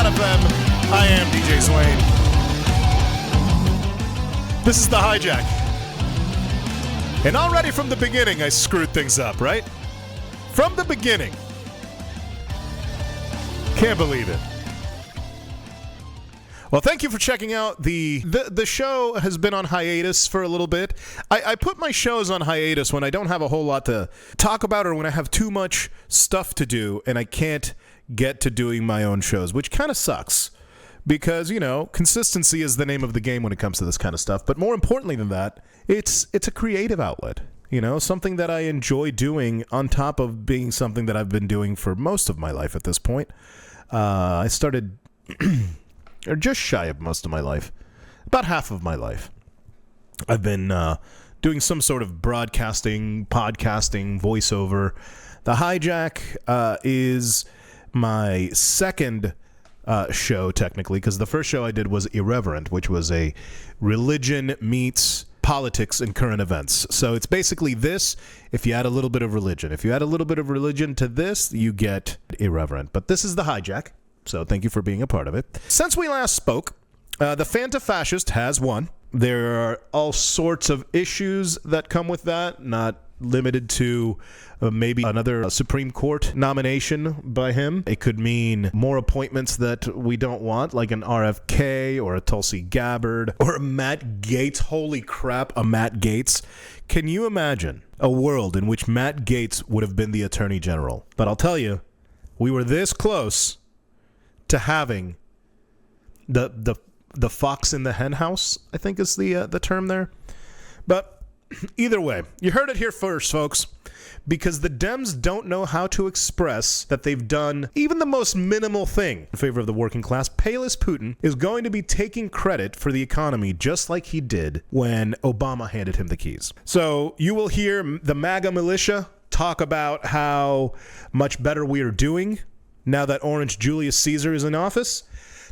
FM. I am DJ Swain. This is the Hijack. And already from the beginning, I screwed things up, right? From the beginning. Can't believe it. Well, thank you for checking out. The show has been on hiatus for a little bit. I put my shows on hiatus when I don't have a whole lot to talk about or when I have too much stuff to do and I can't get to doing my own shows, which kind of sucks because, you know, consistency is the name of the game when it comes to this kind of stuff. But more importantly than that, it's a creative outlet, you know, something that I enjoy doing on top of being something that I've been doing for most of my life at this point. I started... or just shy of most of my life, about half of my life. I've been doing some sort of broadcasting, podcasting, voiceover. The Hijack is my second show, technically, because the first show I did was Irreverent, which was a religion meets politics and current events. So it's basically this, if you add a little bit of religion. If you add a little bit of religion to this, you get Irreverent. But this is the Hijack. So thank you for being a part of it. Since we last spoke, the Fanta-Fascist has won. There are all sorts of issues that come with that, not limited to maybe another Supreme Court nomination by him. It could mean more appointments that we don't want, like an RFK or a Tulsi Gabbard or a Matt Gaetz. Holy crap, a Matt Gaetz. Can you imagine a world in which Matt Gaetz would have been the Attorney General? But I'll tell you, we were this close to having the fox in the hen house, I think is the term there. But either way, you heard it here first, folks, because the Dems don't know how to express that they've done even the most minimal thing in favor of the working class. Payless Putin is going to be taking credit for the economy just like he did when Obama handed him the keys. So you will hear the MAGA militia talk about how much better we are doing now that Orange Julius Caesar is in office,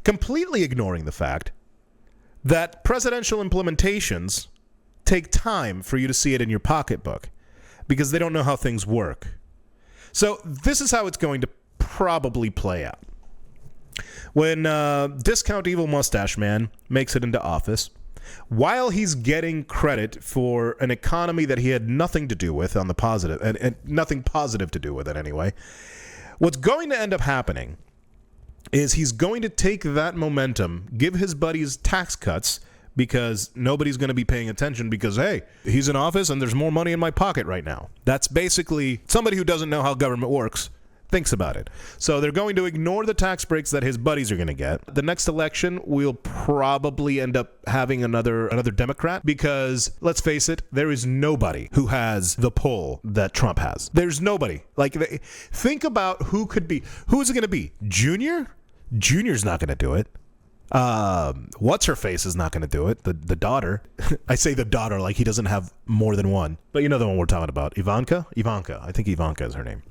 completely ignoring the fact that presidential implementations take time for you to see it in your pocketbook because they don't know how things work. So this is how it's going to probably play out. When Discount Evil Mustache Man makes it into office, while he's getting credit for an economy that he had nothing to do with on the positive, and nothing positive to do with it anyway, what's going to end up happening is he's going to take that momentum, give his buddies tax cuts because nobody's going to be paying attention because, hey, he's in office and there's more money in my pocket right now. That's basically somebody who doesn't know how government works thinks about it. So they're going to ignore the tax breaks that his buddies are going to get. The next election, we'll probably end up having another Democrat because, let's face it, there is nobody who has the pull that Trump has. There's nobody. Like, think about who could be. Who's it going to be? Junior? Junior's not going to do it. What's-her-face is not going to do it. The daughter. I say the daughter like he doesn't have more than one. But you know the one we're talking about. Ivanka? I think Ivanka is her name.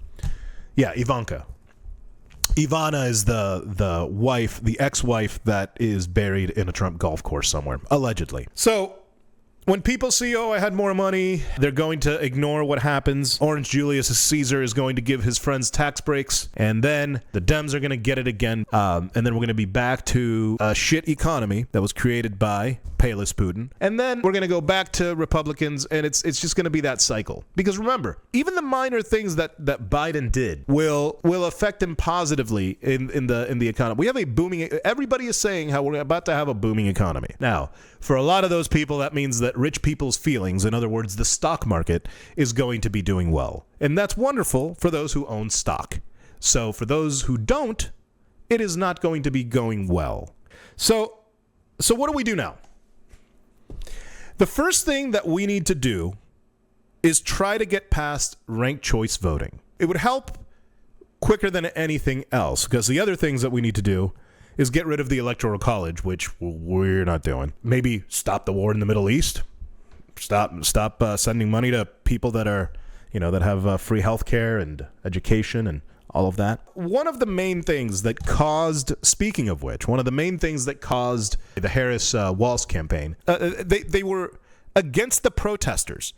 Yeah, Ivanka. Ivana is the wife, the ex-wife that is buried in a Trump golf course somewhere, allegedly. So when people see, I had more money, they're going to ignore what happens. Orange Julius Caesar is going to give his friends tax breaks, and then the Dems are going to get it again, and then we're going to be back to a shit economy that was created by Payless Putin, and then we're going to go back to Republicans, and it's just going to be that cycle. Because remember, even the minor things that Biden did will affect him positively in the economy. We have a booming. Everybody is saying how we're about to have a booming economy. Now, for a lot of those people, that means that rich people's feelings, in other words, the stock market, is going to be doing well. And that's wonderful for those who own stock. So for those who don't, it is not going to be going well. So what do we do now? The first thing that we need to do is try to get past ranked choice voting. It would help quicker than anything else, because the other things that we need to do is get rid of the Electoral College, which we're not doing. Maybe stop the war in the Middle East. Stop sending money to people that are, that have free health care and education and all of that. One of the main things that caused, speaking of which, one of the main things that caused the Harris-Walz campaign, they were against the protesters.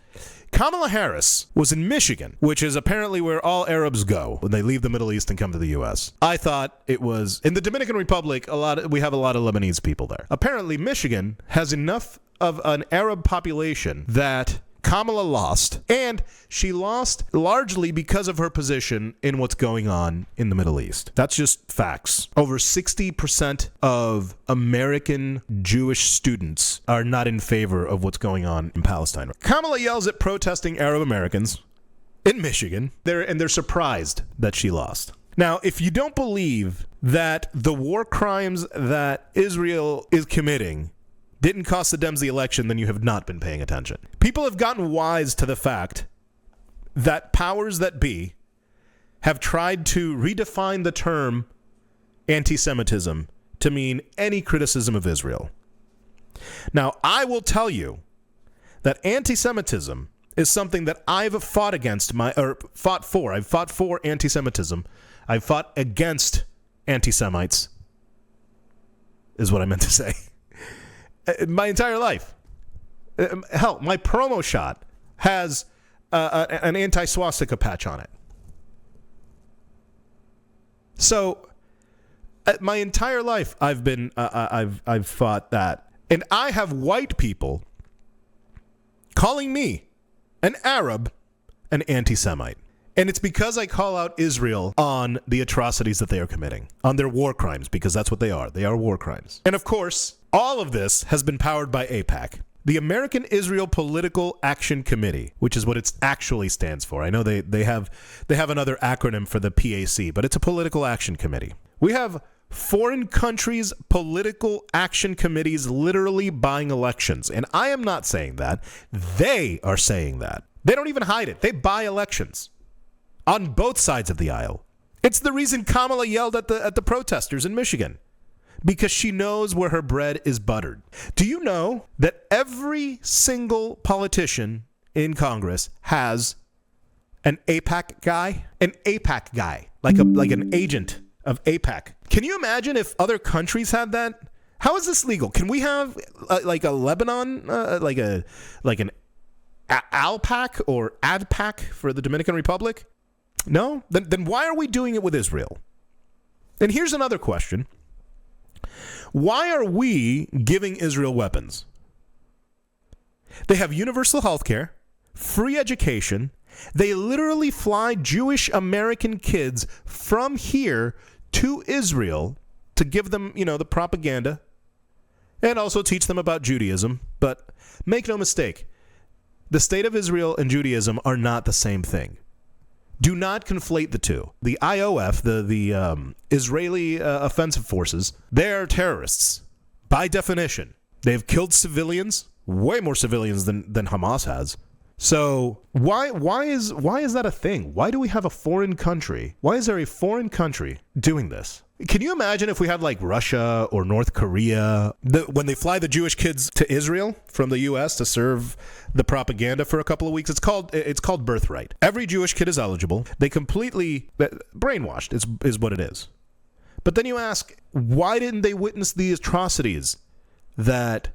Kamala Harris was in Michigan, which is apparently where all Arabs go when they leave the Middle East and come to the U.S. I thought it was in the Dominican Republic. We have a lot of Lebanese people there. Apparently, Michigan has enough of an Arab population that Kamala lost, and she lost largely because of her position in what's going on in the Middle East. That's just facts. Over 60% of American Jewish students are not in favor of what's going on in Palestine. Kamala yells at protesting Arab Americans in Michigan, they're surprised that she lost. Now, if you don't believe that the war crimes that Israel is committing didn't cost the Dems the election, then you have not been paying attention. People have gotten wise to the fact that powers that be have tried to redefine the term anti-Semitism to mean any criticism of Israel. Now, I will tell you that anti-Semitism is something that I've fought against fought for. I've fought for anti-Semitism. I've fought against anti-Semites, is what I meant to say. My entire life. Hell, my promo shot has an anti-swastika patch on it. So, my entire life, I've fought that, and I have white people calling me, an Arab, an anti-Semite. And it's because I call out Israel on the atrocities that they are committing, on their war crimes, because that's what they are. They are war crimes. And of course, all of this has been powered by AIPAC, the American Israel Political Action Committee, which is what it actually stands for. I know they have another acronym for the PAC, but it's a political action committee. We have foreign countries' political action committees literally buying elections. And I am not saying that. They are saying that. They don't even hide it. They buy elections on both sides of the aisle. It's the reason Kamala yelled at the protesters in Michigan, because she knows where her bread is buttered. Do you know that every single politician in Congress has an AIPAC guy? An AIPAC guy, like an agent of AIPAC. Can you imagine if other countries had that? How is this legal? Can we have like a Lebanon, like an ALPAC or ADPAC for the Dominican Republic? No? Then why are we doing it with Israel? And here's another question. Why are we giving Israel weapons? They have universal health care, free education. They literally fly Jewish American kids from here to Israel to give them, the propaganda and also teach them about Judaism. But make no mistake, the state of Israel and Judaism are not the same thing. Do not conflate the two. The IOF, the Israeli Offensive Forces, they're terrorists. By definition. They've killed civilians, way more civilians than Hamas has. So why is that a thing? Why do we have a foreign country? Why is there a foreign country doing this? Can you imagine if we had like Russia or North Korea, when they fly the Jewish kids to Israel from the U.S. to serve the propaganda for a couple of weeks? It's called birthright. Every Jewish kid is eligible. They completely brainwashed is what it is. But then you ask, why didn't they witness the atrocities that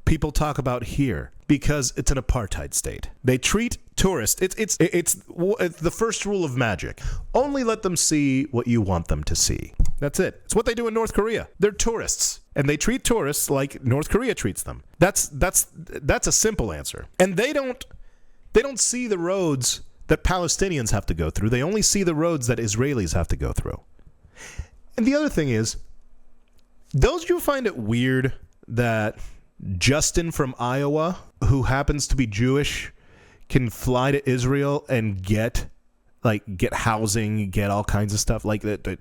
people talk about here? Because it's an apartheid state. They treat tourists. It's the first rule of magic. Only let them see what you want them to see. That's it. It's what they do in North Korea. They're tourists, and they treat tourists like North Korea treats them. That's a simple answer. And they don't see the roads that Palestinians have to go through. They only see the roads that Israelis have to go through. And the other thing is, don't you find it weird that Justin from Iowa, who happens to be Jewish, can fly to Israel and get housing, get all kinds of stuff like that?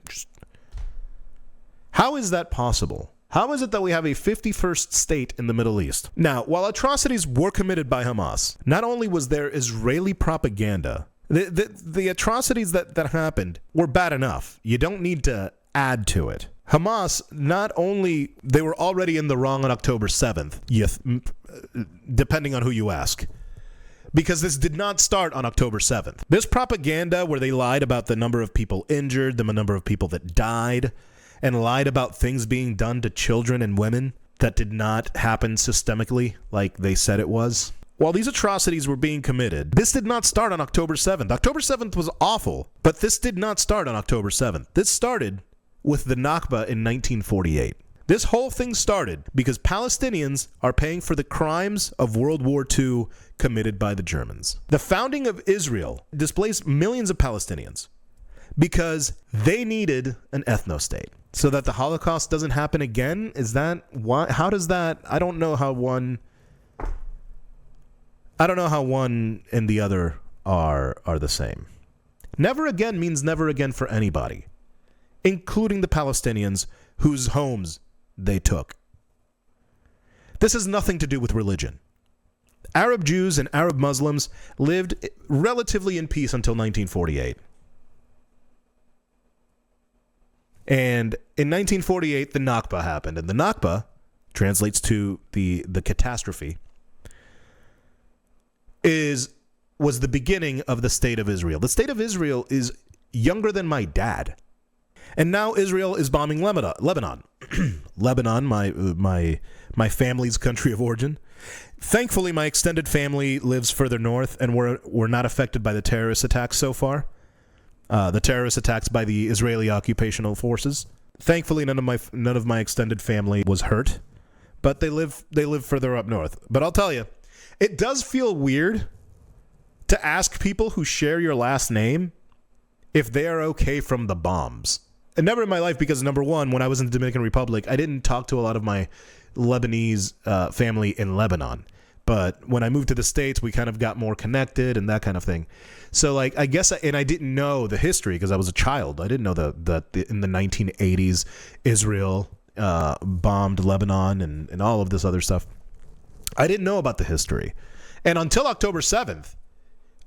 How is that possible? How is it that we have a 51st state in the Middle East? Now, while atrocities were committed by Hamas, not only was there Israeli propaganda, the atrocities that happened were bad enough. You don't need to add to it. Hamas, not only, they were already in the wrong on October 7th, depending on who you ask, because this did not start on October 7th. This propaganda where they lied about the number of people injured, the number of people that died, and lied about things being done to children and women that did not happen systemically like they said it was. while these atrocities were being committed, this did not start on October 7th. October 7th was awful, but this did not start on October 7th. This started with the Nakba in 1948. This whole thing started because Palestinians are paying for the crimes of World War II committed by the Germans. The founding of Israel displaced millions of Palestinians because they needed an ethno-state. So that the Holocaust doesn't happen again? Is that why? How does that? I don't know how one and the other are the same. Never again means never again for anybody, including the Palestinians whose homes they took. This has nothing to do with religion. Arab Jews and Arab Muslims lived relatively in peace until 1948. And in 1948, the Nakba happened. And the Nakba translates to the catastrophe, was the beginning of the State of Israel. The State of Israel is younger than my dad. And now Israel is bombing Lebanon. Lebanon, my family's country of origin. Thankfully, my extended family lives further north, and we're not affected by the terrorist attacks so far. The terrorist attacks by the Israeli occupational forces. Thankfully, none of my extended family was hurt, but they live further up north. But I'll tell you, it does feel weird to ask people who share your last name if they are okay from the bombs. And never in my life, because number one, when I was in the Dominican Republic, I didn't talk to a lot of my Lebanese family in Lebanon. But when I moved to the States, we kind of got more connected and that kind of thing. So, like, I guess, and I didn't know the history because I was a child. I didn't know that in the 1980s, Israel bombed Lebanon and all of this other stuff. I didn't know about the history. And until October 7th,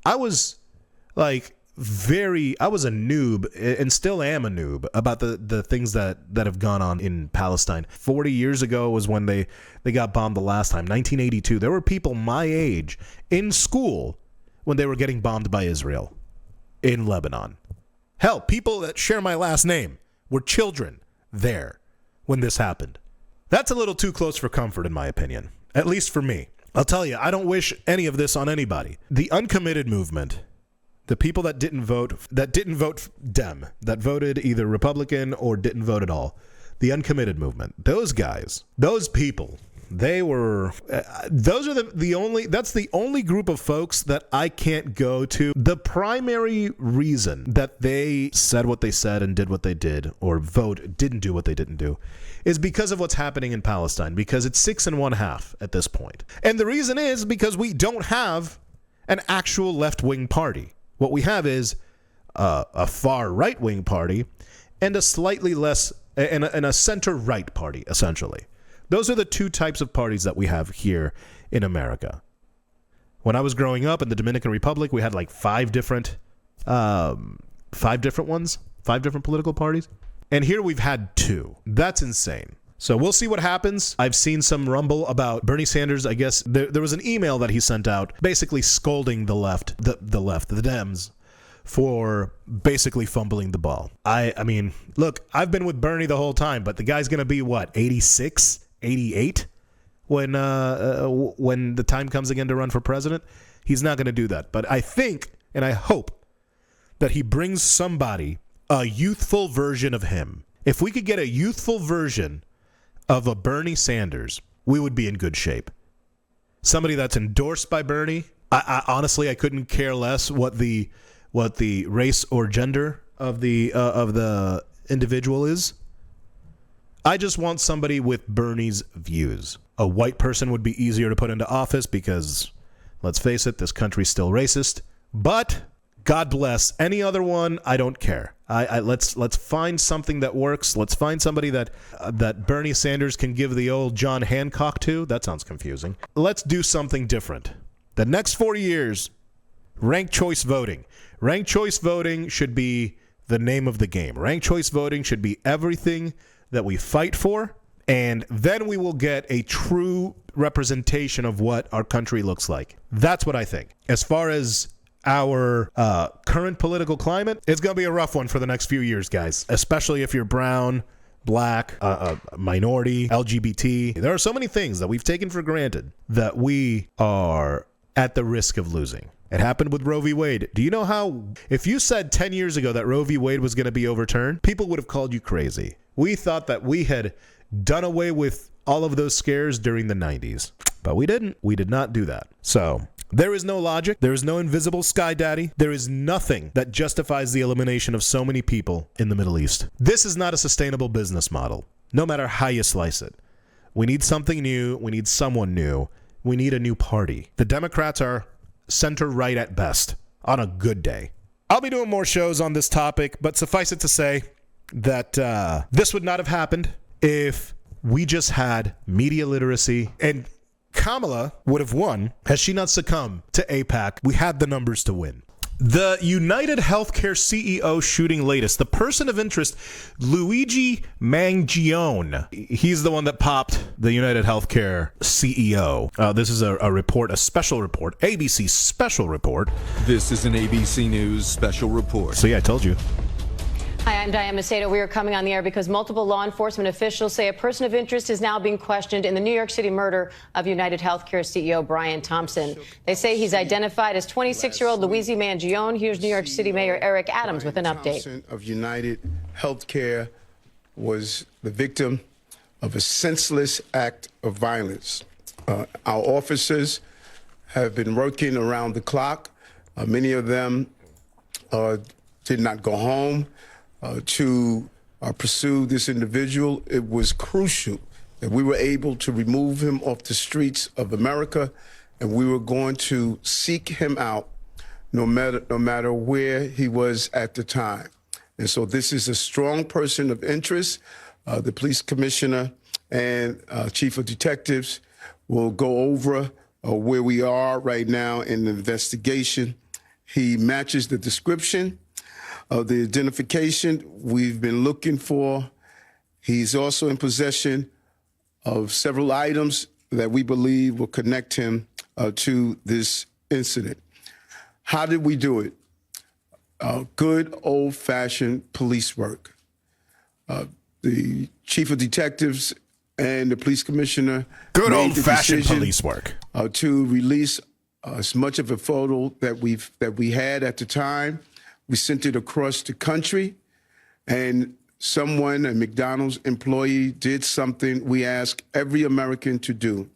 I was like I was a noob and still am a noob about the things that have gone on in Palestine. 40 years ago was when they got bombed the last time, 1982. There were people my age in school when they were getting bombed by Israel in Lebanon. Hell, people that share my last name were children there when this happened. That's a little too close for comfort, in my opinion, at least for me. I'll tell you, I don't wish any of this on anybody. The uncommitted movement, the people that didn't vote Dem, that voted either Republican or didn't vote at all, the uncommitted movement, those guys, those people, they were, those are that's the only group of folks that I can't go to. The primary reason that they said what they said and did what they did, or didn't do what they didn't do, is because of what's happening in Palestine, because it's 6 1/2 at this point. And the reason is because we don't have an actual left-wing party. What we have is a far right-wing party and a slightly less, and a center-right party, essentially. Those are the two types of parties that we have here in America. When I was growing up in the Dominican Republic, we had like five different political parties. And here we've had two. That's insane. So we'll see what happens. I've seen some rumble about Bernie Sanders. I guess there was an email that he sent out basically scolding the left, the Dems, for basically fumbling the ball. I mean, look, I've been with Bernie the whole time, but the guy's going to be, what, 86, 88 when the time comes again to run for president? He's not going to do that. But I think, and I hope, that he brings somebody, a youthful version of him. If we could get a youthful version of a Bernie Sanders, we would be in good shape. Somebody that's endorsed by Bernie. I honestly, I couldn't care less what the race or gender of the individual is. I just want somebody with Bernie's views. A white person would be easier to put into office because, let's face it, this country's still racist. But God bless any other one. I don't care. Let's find something that works. Let's find somebody that Bernie Sanders can give the old John Hancock to. That sounds confusing. Let's do something different. The next 4 years, ranked choice voting. Ranked choice voting should be the name of the game. Ranked choice voting should be everything that we fight for, and then we will get a true representation of what our country looks like. That's what I think. As far as our current political climate, it's going to be a rough one for the next few years, guys, especially if you're brown, black, minority, LGBT. There are so many things that we've taken for granted that we are at the risk of losing. It happened with Roe v. Wade. Do you know how, if you said 10 years ago that Roe v. Wade was going to be overturned, people would have called you crazy. We thought that we had done away with all of those scares during the 90s. But we didn't. We did not do that. So there is no logic. There is no invisible sky daddy. There is nothing that justifies the elimination of so many people in the Middle East. This is not a sustainable business model, no matter how you slice it. We need something new. We need someone new. We need a new party. The Democrats are center-right at best on a good day. I'll be doing more shows on this topic, but suffice it to say that this would not have happened if we just had media literacy, and Kamala would have won had she not succumbed to AIPAC. We had the numbers to win. The United Healthcare CEO shooting latest. The person of interest, Luigi Mangione. He's the one that popped the United Healthcare CEO. This is a report, a special report, ABC special report. This is an ABC News special report. So yeah, I told you. Hi, I'm Diane Macedo. We are coming on the air because multiple law enforcement officials say a person of interest is now being questioned in the New York City murder of United Healthcare CEO Brian Thompson. They say he's identified as 26-year-old Luigi Mangione. Here's New York City Mayor Eric Adams with an update. Thompson of United Healthcare was the victim of a senseless act of violence. Our officers have been working around the clock. Many of them did not go home to pursue this individual. It was crucial that we were able to remove him off the streets of America, and we were going to seek him out no matter where he was at the time. And so this is a strong person of interest. The police commissioner and chief of detectives will go over where we are right now in the investigation. He matches the description of the identification we've been looking for. He's also in possession of several items that we believe will connect him to this incident. How did we do it? Good old-fashioned police work. The chief of detectives and the police commissioner good made the old-fashioned decision, police work to release as much of a photo that we had at the time. We sent it across the country, and someone, a McDonald's employee, did something we ask every American to do.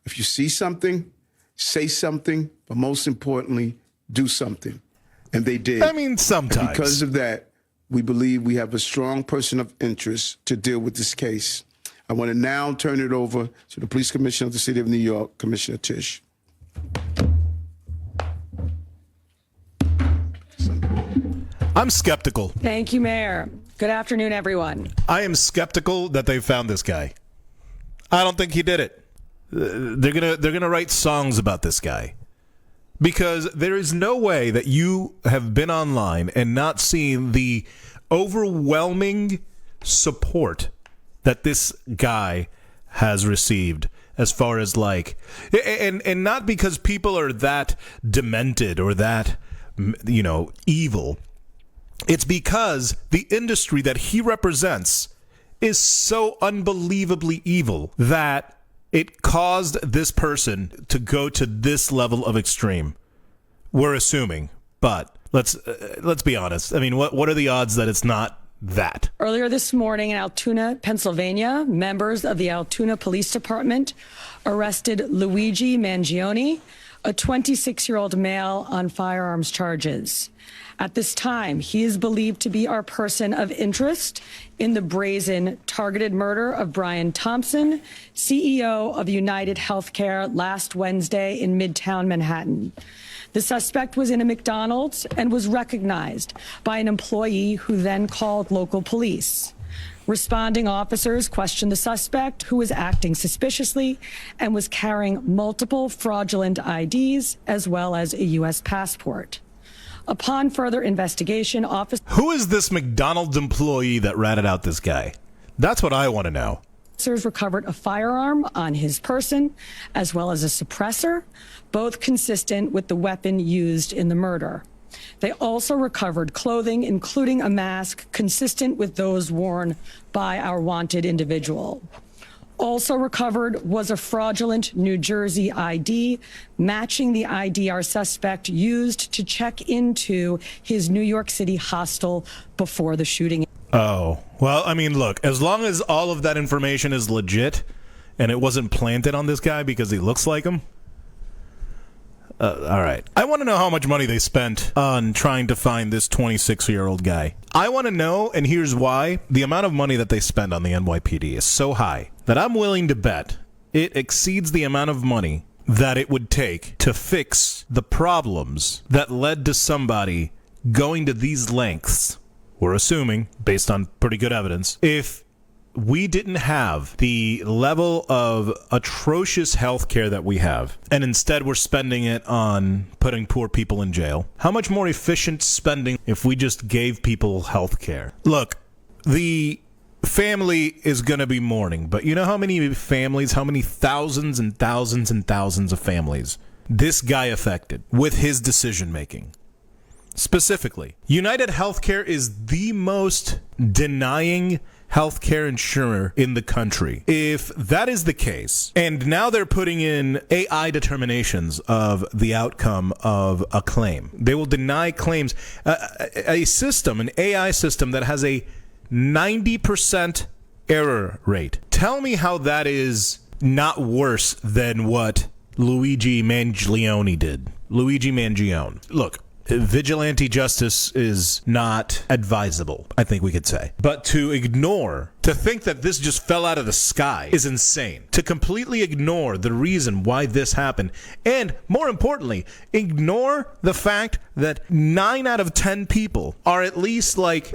If you see something, say something, but most importantly, do something. And they did. I mean, sometimes. And because of that, we believe we have a strong person of interest to deal with this case. I want to now turn it over to the police commissioner of the city of New York, Commissioner Tisch. I'm skeptical. Thank you, Mayor. Good afternoon, everyone. I am skeptical that they found this guy. I don't think he did it. They're gonna write songs about this guy, because there is no way that you have been online and not seen the overwhelming support that this guy has received, as far as like, and not because people are that demented or that, you know, evil. It's because the industry that he represents is so unbelievably evil that it caused this person to go to this level of extreme. We're assuming, but let's be honest. I mean, what are the odds that it's not that? Earlier this morning in Altoona, Pennsylvania, members of the Altoona Police Department arrested Luigi Mangione, a 26-year-old male, on firearms charges. At this time, he is believed to be our person of interest in the brazen targeted murder of Brian Thompson, CEO of United Healthcare, last Wednesday in Midtown Manhattan. The suspect was in a McDonald's and was recognized by an employee who then called local police. Responding officers questioned the suspect, who was acting suspiciously and was carrying multiple fraudulent IDs as well as a U.S. passport. Upon further investigation, Who is this McDonald's employee that ratted out this guy? That's what I want to know. officers recovered a firearm on his person, as well as a suppressor, both consistent with the weapon used in the murder. They also recovered clothing, including a mask consistent with those worn by our wanted individual. Also recovered was a fraudulent New Jersey ID, matching the ID our suspect used to check into his New York City hostel before the shooting. Oh, well, I mean, look, as long as all of that information is legit and it wasn't planted on this guy because he looks like him. All right. I want to know how much money they spent on trying to find this 26-year-old guy. I want to know, and here's why. The amount of money that they spend on the NYPD is so high that I'm willing to bet it exceeds the amount of money that it would take to fix the problems that led to somebody going to these lengths. We're assuming, based on pretty good evidence, if we didn't have the level of atrocious health care that we have, and instead we're spending it on putting poor people in jail, how much more efficient spending if we just gave people health care? Look, the family is going to be mourning, but you know how many families, how many thousands and thousands and thousands of families this guy affected with his decision making? Specifically, United Healthcare is the most denying healthcare insurer in the country. If that is the case, and now they're putting in AI determinations of the outcome of a claim, they will deny claims. A system, an AI system that has a 90% error rate. Tell me how that is not worse than what Luigi Mangione did. Luigi Mangione. Look, vigilante justice is not advisable, I think we could say. But to think that this just fell out of the sky is insane. To completely ignore the reason why this happened, and more importantly, ignore the fact that 9 out of 10 people are at least like,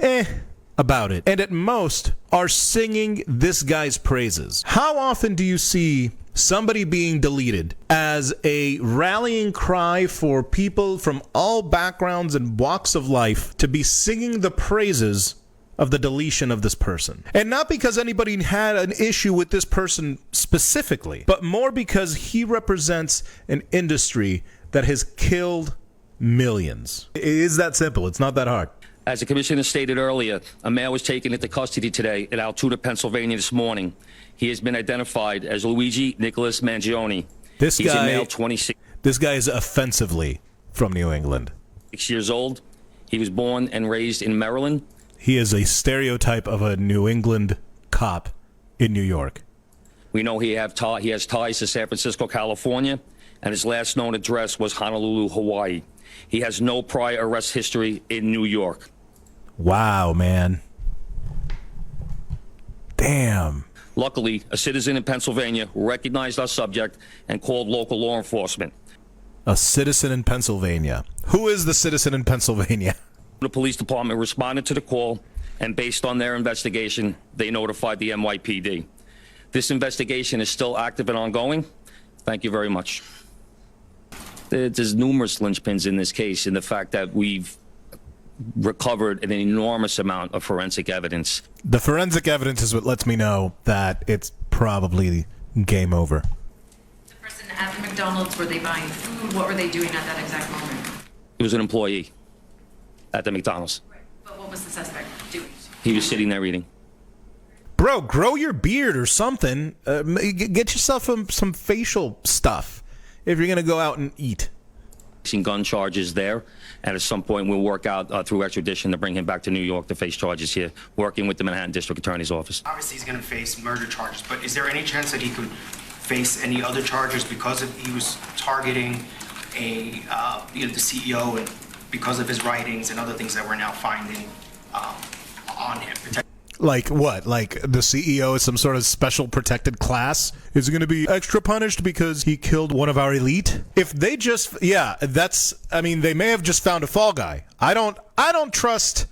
about it, and at most are singing this guy's praises. How often do you see somebody being deleted as a rallying cry for people from all backgrounds and walks of life to be singing the praises of the deletion of this person? And not because anybody had an issue with this person specifically, but more because he represents an industry that has killed millions. It is that simple. It's not that hard. As the commissioner stated earlier, a male was taken into custody today in Altoona, Pennsylvania this morning. He has been identified as Luigi Nicholas Mangione. He's a male, 26. This guy is offensively from New England. 6 years old. He was born and raised in Maryland. He is a stereotype of a New England cop in New York. We know he has ties to San Francisco, California, and his last known address was Honolulu, Hawaii. He has no prior arrest history in New York. Wow, man. Damn. Luckily, a citizen in Pennsylvania recognized our subject and called local law enforcement. A citizen in Pennsylvania. Who is the citizen in Pennsylvania? The police department responded to the call, and based on their investigation, they notified the NYPD. This investigation is still active and ongoing. Thank you very much. There's numerous linchpins in this case, in the fact that we've recovered an enormous amount of forensic evidence. The forensic evidence is what lets me know that it's probably game over. The person at the McDonald's, were they buying food? What were they doing at that exact moment? He was an employee at the McDonald's. Right. But what was the suspect doing? He was sitting there eating. Bro, grow your beard or something. Get yourself some facial stuff if you're going to go out and eat. Gun charges there, and at some point we'll work out through extradition to bring him back to New York to face charges here, working with the Manhattan District Attorney's Office. Obviously he's going to face murder charges, but is there any chance that he could face any other charges because he was targeting the CEO, and because of his writings and other things that we're now finding on him? Like what? Like the CEO is some sort of special protected class? Is he going to be extra punished because he killed one of our elite? If they just, they may have just found a fall guy. I don't trust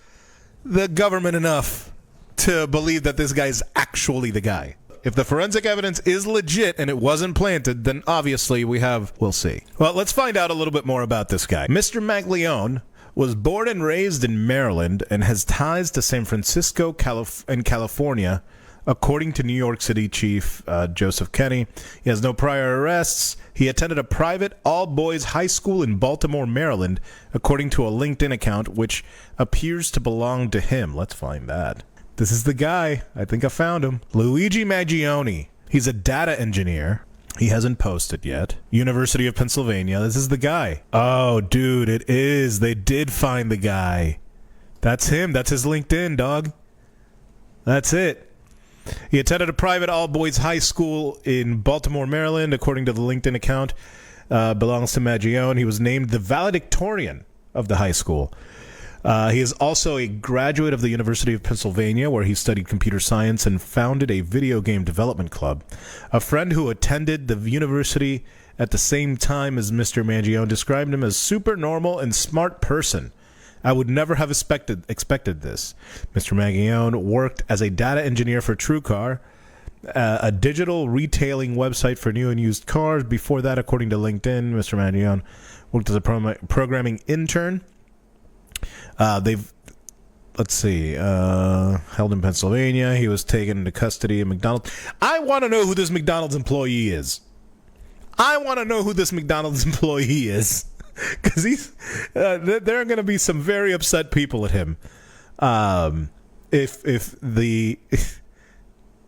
the government enough to believe that this guy is actually the guy. If the forensic evidence is legit and it wasn't planted, then obviously we'll see. Well, let's find out a little bit more about this guy. Mr. Mangione was born and raised in Maryland and has ties to San Francisco and California, according to New York City Chief Joseph Kenney. He has no prior arrests. He attended a private all-boys high school in Baltimore, Maryland, according to a LinkedIn account, which appears to belong to him. Let's find that. This is the guy. I think I found him. Luigi Mangione, He's a data engineer. He hasn't posted yet. University of Pennsylvania. This is the guy. Oh, dude, it is. They did find the guy. That's him. That's his LinkedIn, dog. That's it. He attended a private all-boys high school in Baltimore, Maryland, according to the LinkedIn account. Belongs to Mangione. He was named the valedictorian of the high school. He is also a graduate of the University of Pennsylvania, where he studied computer science and founded a video game development club. A friend who attended the university at the same time as Mr. Mangione described him as super normal and smart person. I would never have expected this. Mr. Mangione worked as a data engineer for TrueCar, a digital retailing website for new and used cars. Before that, according to LinkedIn, Mr. Mangione worked as a programming intern. Held in Pennsylvania. He was taken into custody at McDonald's. I want to know who this McDonald's employee is. Because there are going to be some very upset people at him.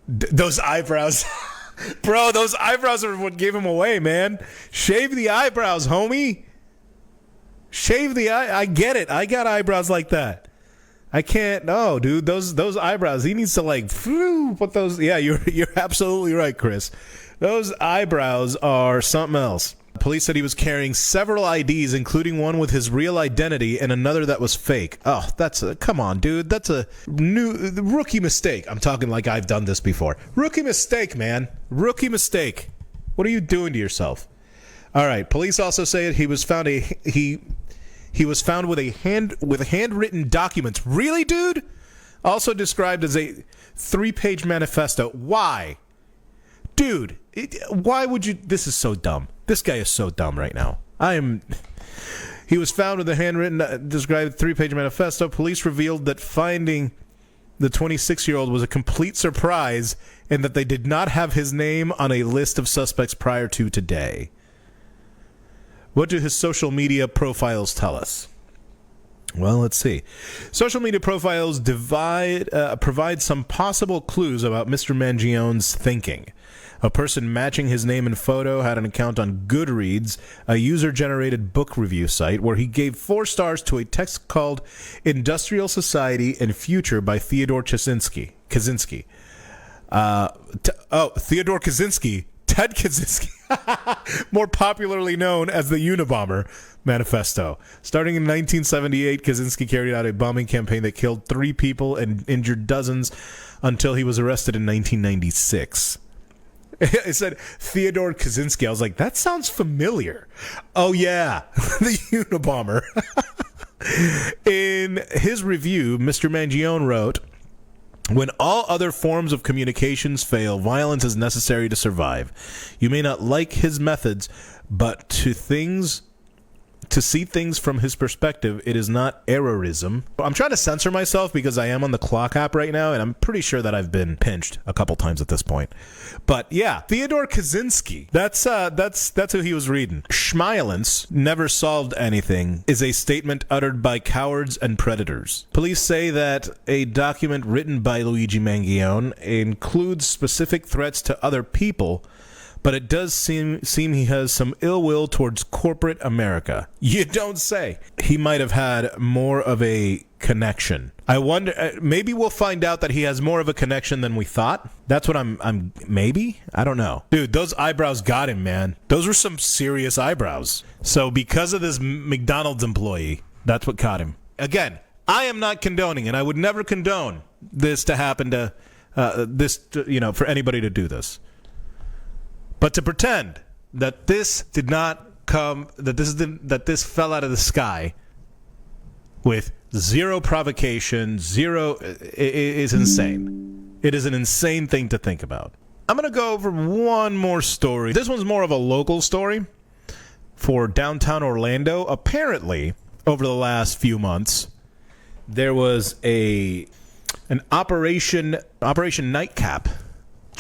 Those eyebrows, bro, those eyebrows are what gave him away, man. Shave the eyebrows, homie. Shave the eye. I get it. I got eyebrows like that. I can't. No, dude. Those eyebrows. He needs to put those. Yeah, you're absolutely right, Chris. Those eyebrows are something else. Police said he was carrying several IDs, including one with his real identity and another that was fake. Oh, come on, dude. That's a new rookie mistake. I'm talking like I've done this before. Rookie mistake, man. Rookie mistake. What are you doing to yourself? All right. Police also say he was found he was found with handwritten documents. Really, dude? Also described as a 3-page manifesto. Why? Dude, why would you? This is so dumb. This guy is so dumb right now. He was found with a handwritten, described 3-page manifesto. Police revealed that finding the 26-year-old was a complete surprise and that they did not have his name on a list of suspects prior to today. What do his social media profiles tell us? Well, let's see. Social media profiles provide some possible clues about Mr. Mangione's thinking. A person matching his name and photo had an account on Goodreads, a user-generated book review site, where he gave 4 stars to a text called Industrial Society and Future by Theodore Kaczynski. Theodore Kaczynski. Ted Kaczynski, more popularly known as the Unabomber Manifesto. Starting in 1978, Kaczynski carried out a bombing campaign that killed 3 people and injured dozens until he was arrested in 1996. It said Theodore Kaczynski. I was like, that sounds familiar. Oh, yeah, the Unabomber. In his review, Mr. Mangione wrote, "When all other forms of communications fail, violence is necessary to survive. You may not like his methods, but to see things from his perspective, it is not errorism." I'm trying to censor myself because I am on the clock app right now, and I'm pretty sure that I've been pinched a couple times at this point. But yeah, Theodore Kaczynski. That's who he was reading. Schmielence never solved anything is a statement uttered by cowards and predators. Police say that a document written by Luigi Mangione includes specific threats to other people, but it does seem he has some ill will towards corporate America. You don't say. He might have had more of a connection. I wonder, maybe we'll find out that he has more of a connection than we thought. That's what maybe? I don't know. Dude, those eyebrows got him, man. Those were some serious eyebrows. So because of this McDonald's employee, that's what caught him. Again, I am not condoning, and I would never condone this to happen to, for anybody to do this. But to pretend that this did not come, that this fell out of the sky with zero provocation, is insane. It is an insane thing to think about. I'm going to go over one more story. This one's more of a local story for downtown Orlando. Apparently, over the last few months, there was an Operation Nightcap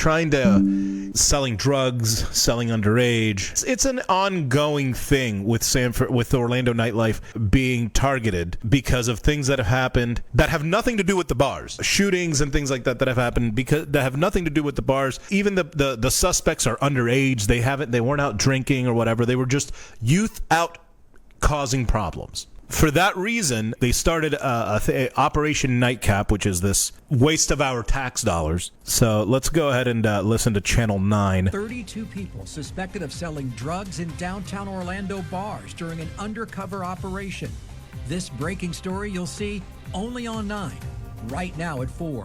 trying to selling drugs, selling underage. It's an ongoing thing with Orlando nightlife being targeted because of things that have happened that have nothing to do with the bars, shootings and things like that have happened that have nothing to do with the bars. Even the suspects are underage. They weren't out drinking or whatever. They were just youth out causing problems. For that reason, they started Operation Nightcap, which is this waste of our tax dollars. So let's go ahead and listen to Channel 9. 32 people suspected of selling drugs in downtown Orlando bars during an undercover operation. This breaking story you'll see only on 9, right now at 4.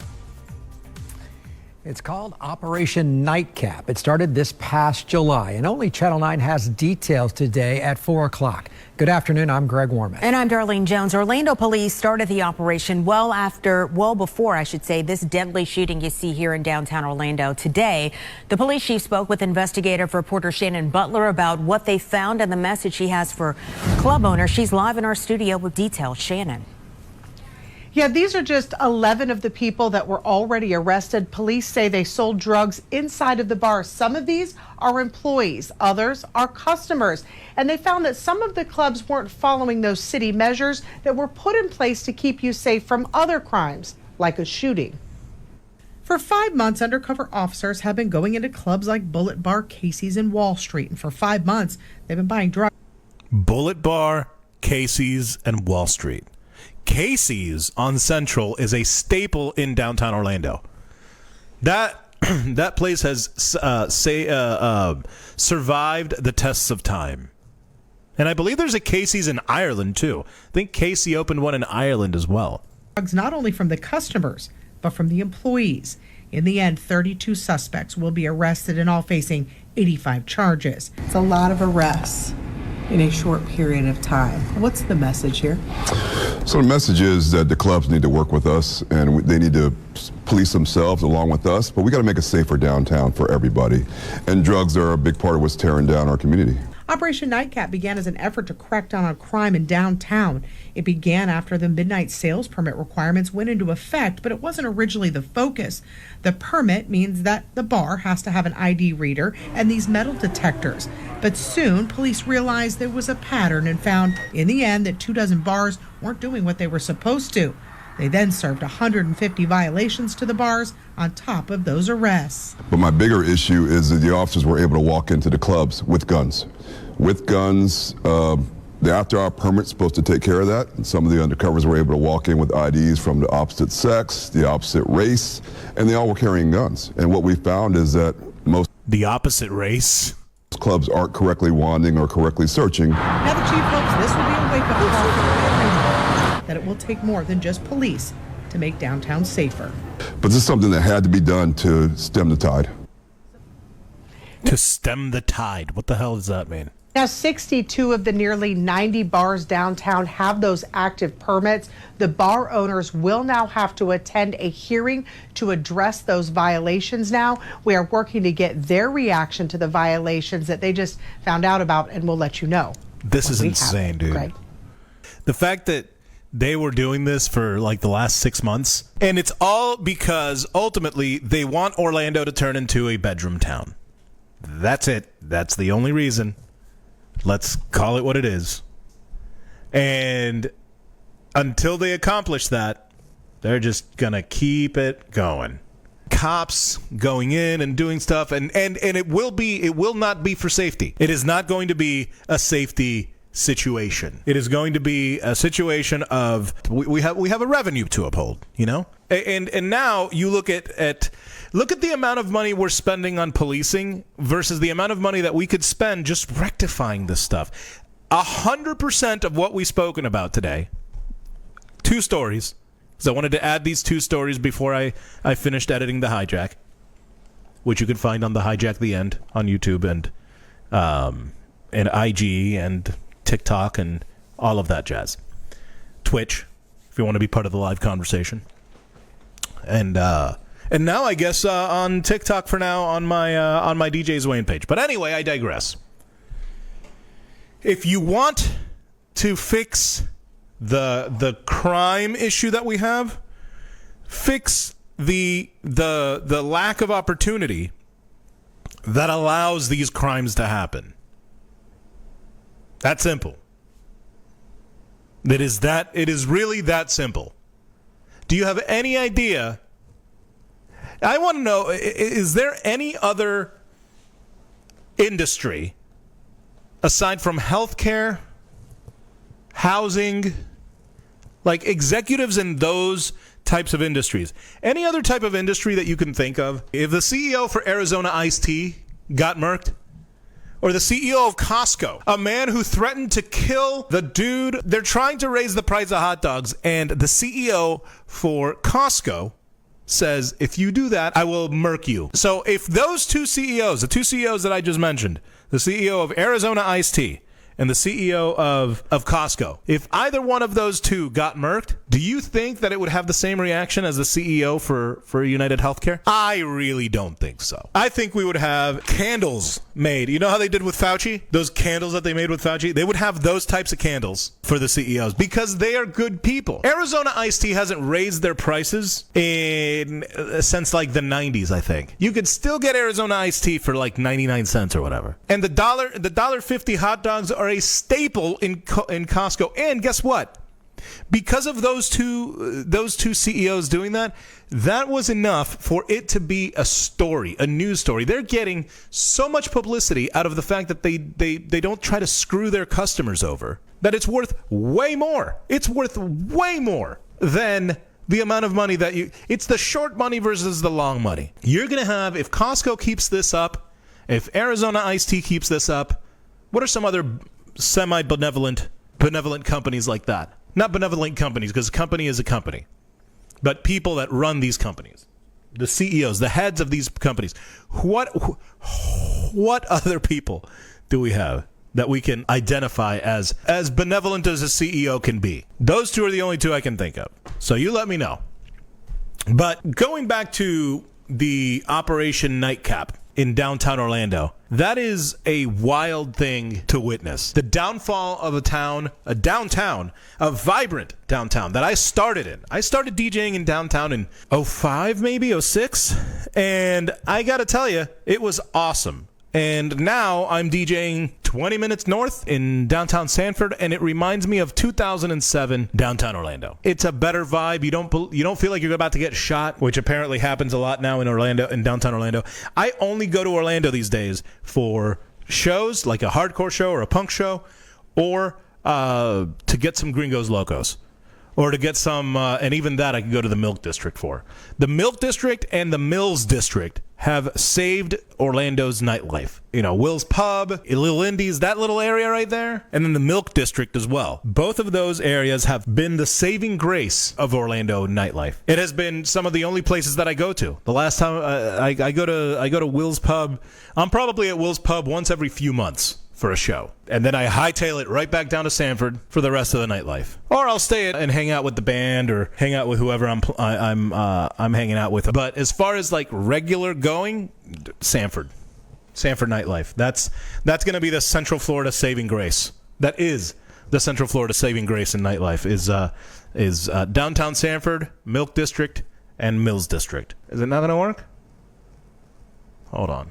It's called Operation Nightcap. It started this past July, and only Channel 9 has details today at 4 o'clock. Good afternoon, I'm Greg Warman. And I'm Darlene Jones. Orlando police started the operation well before this deadly shooting you see here in downtown Orlando. Today, the police chief spoke with investigative reporter Shannon Butler about what they found and the message she has for club owners. She's live in our studio with details. Shannon. Yeah, these are just 11 of the people that were already arrested. Police say they sold drugs inside of the bar. Some of these are employees, others are customers. And they found that some of the clubs weren't following those city measures that were put in place to keep you safe from other crimes, like a shooting. For 5 months, undercover officers have been going into clubs like Bullet Bar, Casey's, and Wall Street. And for 5 months, they've been buying drugs. Bullet Bar, Casey's, and Wall Street. Casey's on Central is a staple in downtown Orlando. That place has survived the tests of time. And I believe there's a Casey's in Ireland, too. I think Casey opened one in Ireland as well. Drugs not only from the customers, but from the employees. In the end, 32 suspects will be arrested and all facing 85 charges. It's a lot of arrests in a short period of time. What's the message here? So the message is that the clubs need to work with us and they need to police themselves along with us, but we got to make a safer downtown for everybody. And drugs are a big part of what's tearing down our community. Operation Nightcap began as an effort to crack down on crime in downtown. It began after the midnight sales permit requirements went into effect, but it wasn't originally the focus. The permit means that the bar has to have an ID reader and these metal detectors. But soon, police realized there was a pattern and found, in the end, that 24 bars weren't doing what they were supposed to. They then served 150 violations to the bars on top of those arrests. But my bigger issue is that the officers were able to walk into the clubs with guns. With guns, the after-hour permit's supposed to take care of that. And some of the undercovers were able to walk in with IDs from the opposite sex, the opposite race, and they all were carrying guns. And what we found is that most the opposite race clubs aren't correctly wanding or correctly searching. Now the chief hopes this will be a wake-up call for everyone, that it will take more than just police to make downtown safer. But this is something that had to be done to stem the tide. To stem the tide? What the hell does that mean? Now, 62 of the nearly 90 bars downtown have those active permits. The bar owners will now have to attend a hearing to address those violations now. We are working to get their reaction to the violations that they just found out about, and we'll let you know. This is insane, dude. Greg. The fact that they were doing this for like the last 6 months, and it's all because ultimately they want Orlando to turn into a bedroom town. That's it. That's the only reason. Let's call it what it is. And until they accomplish that, they're just going to keep it going. Cops going in and doing stuff, and it will not be for safety. It is not going to be a safety situation. It is going to be a situation of we have a revenue to uphold, you know? And now you look at the amount of money we're spending on policing versus the amount of money that we could spend just rectifying this stuff. 100% of what we've spoken about today, 2 stories, because I wanted to add these 2 stories before I finished editing the Hijack, which you can find on the Hijack The End on YouTube and IG and TikTok and all of that jazz. Twitch, if you want to be part of the live conversation. And now I guess on TikTok for now on my DJ's Wayne page. But anyway, I digress. If you want to fix the crime issue that we have, fix the lack of opportunity that allows these crimes to happen. That simple. It is really that simple. Do you have any idea? I want to know, is there any other industry aside from healthcare, housing, like executives in those types of industries, any other type of industry that you can think of? If the CEO for Arizona Iced Tea got murked, or the CEO of Costco, a man who threatened to kill the dude, they're trying to raise the price of hot dogs, and the CEO for Costco says, if you do that, I will murk you. So if those two CEOs, the two CEOs that I just mentioned, the CEO of Arizona Iced Tea and the CEO of Costco, if either one of those two got murked, do you think that it would have the same reaction as the CEO for United Healthcare? I really don't think so. I think we would have candles made. You know how they did with Fauci? Those candles that they made with Fauci? They would have those types of candles for the CEOs because they are good people. Arizona Iced Tea hasn't raised their prices since like the 90s, I think. You could still get Arizona Iced Tea for like 99 cents or whatever. And the $1.50 hot dogs are a staple in Costco. And guess what? Because of those two CEOs doing that, that was enough for it to be a story, a news story. They're getting so much publicity out of the fact that they don't try to screw their customers over, that it's worth way more. It's worth way more than the amount of money that it's the short money versus the long money. You're going to have, if Costco keeps this up, if Arizona Iced Tea keeps this up, what are some other benevolent companies like that? Not benevolent companies, because a company is a company, but people that run these companies, the CEOs, the heads of these companies. What other people do we have that we can identify as benevolent as a CEO can be? Those two are the only two I can think of. So you let me know. But going back to the Operation Nightcap in downtown Orlando, that is a wild thing to witness. The downfall of a vibrant downtown that I started in. I started DJing in downtown in 05, maybe 06, and I gotta tell you, it was awesome. And now I'm DJing 20 minutes north in downtown Sanford, and it reminds me of 2007 downtown Orlando. It's a better vibe. You don't feel like you're about to get shot, which apparently happens a lot now in downtown Orlando. I only go to Orlando these days for shows, like a hardcore show or a punk show, or to get some Gringos Locos. Or to get some, and even that I can go to the Milk District for. The Milk District and the Mills District have saved Orlando's nightlife. You know, Will's Pub, Little Indies, that little area right there, and then the Milk District as well. Both of those areas have been the saving grace of Orlando nightlife. It has been some of the only places that I go to. The last time I go to Will's Pub, I'm probably at Will's Pub once every few months for a show, and then I hightail it right back down to Sanford for the rest of the nightlife. Or I'll stay and hang out with the band or hang out with whoever I'm hanging out with. But as far as like regular going, Sanford nightlife. That's going to be the Central Florida saving grace. That is the Central Florida saving grace in nightlife is downtown Sanford, Milk District, and Mills District. Is it not going to work? Hold on.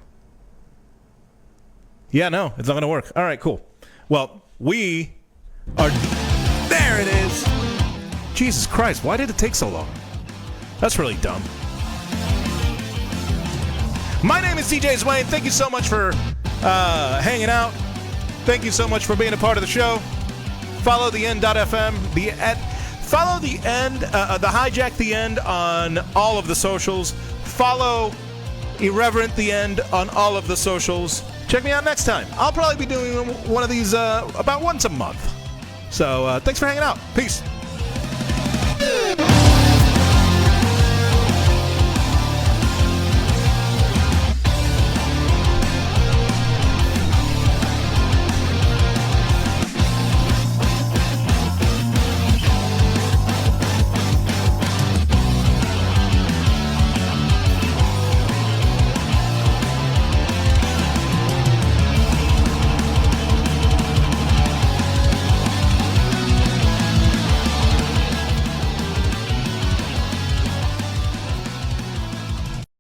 Yeah, no, it's not going to work. All right, cool. Well, we are... There it is! Jesus Christ, why did it take so long? That's really dumb. My name is DJ Swain. Thank you so much for hanging out. Thank you so much for being a part of the show. Follow the end.fm. Follow the end, the Hijack the End on all of the socials. Follow Irreverent the End on all of the socials. Check me out next time. I'll probably be doing one of these about once a month. So thanks for hanging out. Peace.